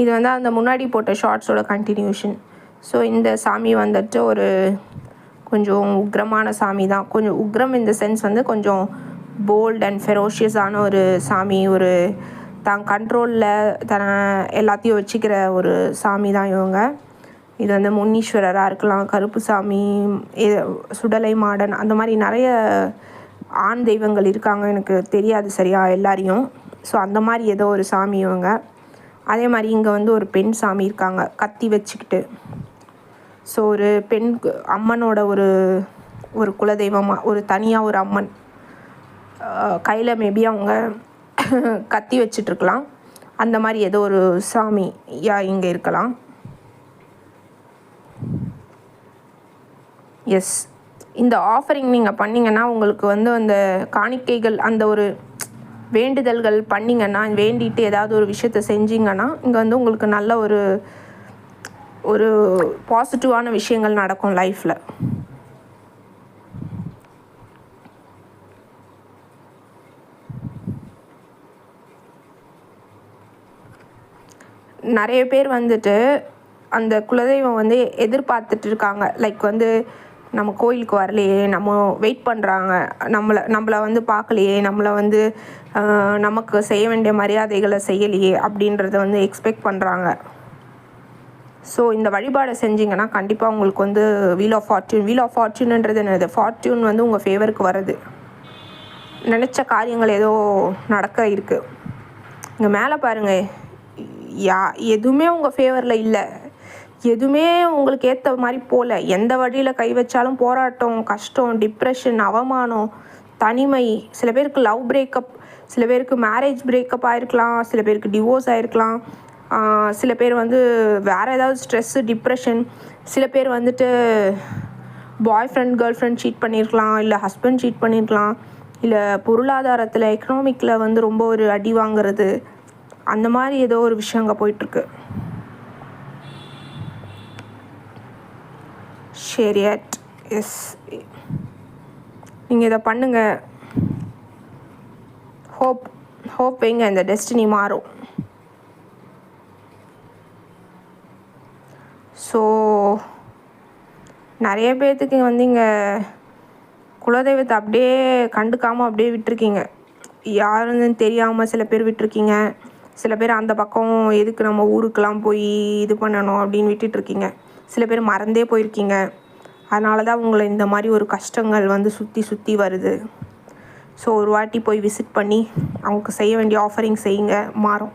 இது வந்து அந்த முன்னாடி போட்ட ஷார்ட்ஸோட கண்டினியூஷன். ஸோ இந்த சாமி வந்துட்டு ஒரு கொஞ்சம் உக்ரமான சாமி தான். கொஞ்சம் உக்ரம் இந்த சென்ஸ் வந்து கொஞ்சம் போல்ட் அண்ட் ஃபெரோஷியஸான ஒரு சாமி. ஒரு தான் கண்ட்ரோலில் எல்லாத்தையும் வச்சுக்கிற ஒரு சாமி தான் இவங்க. இது வந்து முனீஸ்வரராக இருக்கலாம், கருப்பு சாமி, சுடலை மாடன், அந்த மாதிரி நிறைய ஆண் தெய்வங்கள் இருக்காங்க. எனக்கு தெரியாது சரியா எல்லாரையும். ஸோ அந்த மாதிரி ஏதோ ஒரு சாமி இவங்க. அதே மாதிரி இங்கே வந்து ஒரு பெண் சாமி இருக்காங்க கத்தி வச்சுக்கிட்டு. ஸோ ஒரு பெண் அம்மனோட ஒரு குலதெய்வமாக ஒரு தனியாக ஒரு அம்மன் கையில் மேபி அவங்க கத்தி வச்சிட்ருக்கலாம். அந்த மாதிரி ஏதோ ஒரு சாமி இங்கே இருக்கலாம். எஸ், இந்த ஆஃபரிங் நீங்கள் பண்ணிங்கன்னா உங்களுக்கு வந்து அந்த காணிக்கைகள் அந்த ஒரு வேண்டுதல்கள் பண்ணிங்கன்னா, வேண்டிட்டு ஏதாவது ஒரு விஷயத்த செஞ்சிங்கன்னா இங்கே வந்து உங்களுக்கு நல்ல ஒரு பாசிட்டிவான விஷயங்கள் நடக்கும் லைஃப்பில். நிறைய பேர் வந்துட்டு அந்த குலதெய்வம் வந்து எதிர்பார்த்துட்டு இருக்காங்க. லைக் வந்து நம்ம கோயிலுக்கு வரலையே, நம்ம வெயிட் பண்ணுறாங்க, நம்மளை வந்து பார்க்கலையே, நம்மளை வந்து நமக்கு செய்ய வேண்டிய மரியாதைகளை செய்யலையே அப்படின்றத வந்து எக்ஸ்பெக்ட் பண்ணுறாங்க. ஸோ இந்த வழிபாடை செஞ்சிங்கன்னா கண்டிப்பாக உங்களுக்கு வந்து வீல் ஆஃப் ஃபார்ச்சூன்ன்றது என்னது? ஃபார்ச்சூன் வந்து உங்கள் ஃபேவருக்கு வருது. நினச்ச காரியங்கள் ஏதோ நடக்க இருக்குது. இங்கே மேலே பாருங்கள், எதுவுமே உங்கள் ஃபேவரில் இல்லை, எதுவுமே உங்களுக்கு ஏற்ற மாதிரி போகல. எந்த வழியில் கை வச்சாலும் போராட்டம், கஷ்டம், டிப்ரெஷன், அவமானம், தனிமை. சில பேருக்கு லவ் பிரேக்கப், சில பேருக்கு மேரேஜ் பிரேக்கப் ஆகிருக்கலாம், சில பேருக்கு டிவோர்ஸ் ஆகிருக்கலாம், சில பேர் வந்து வேறு ஏதாவது ஸ்ட்ரெஸ்ஸு, டிப்ரெஷன், சில பேர் வந்துட்டு பாய் ஃப்ரெண்ட் கேர்ள் ஃப்ரெண்ட் சீட் பண்ணியிருக்கலாம், இல்லை ஹஸ்பண்ட் சீட் பண்ணியிருக்கலாம், இல்லை பொருளாதாரத்தில் எக்கனாமிக்கில் வந்து ரொம்ப ஒரு அடி வாங்கிறது, அந்த மாதிரி ஏதோ ஒரு விஷயம் அங்கே போயிட்டுருக்கு. ஷேரியட். எஸ், நீங்கள் இதை பண்ணுங்கள். ஹோப் வைங்க, இந்த டெஸ்டினி மாறும். ஸோ நிறைய பேர்த்துக்கு வந்து இங்கே குலதெய்வத்தை அப்படியே கண்டுக்காமல் அப்படியே விட்டுருக்கீங்க. யாருன்னு தெரியாமல் சில பேர் விட்டுருக்கீங்க. சில பேர் அந்த பக்கம் எதுக்கு நம்ம ஊருக்கெலாம் போய் இது பண்ணணும் அப்படின்னு விட்டுட்ருக்கீங்க. சில பேர் மறந்தே போயிருக்கீங்க. அதனால தான் உங்களை இந்த மாதிரி ஒரு கஷ்டங்கள் வந்து சுற்றி வருது. ஸோ ஒரு வாட்டி போய் விசிட் பண்ணி அவங்களுக்கு செய்ய வேண்டிய ஆஃபரிங் செய்யுங்க, மாறும்.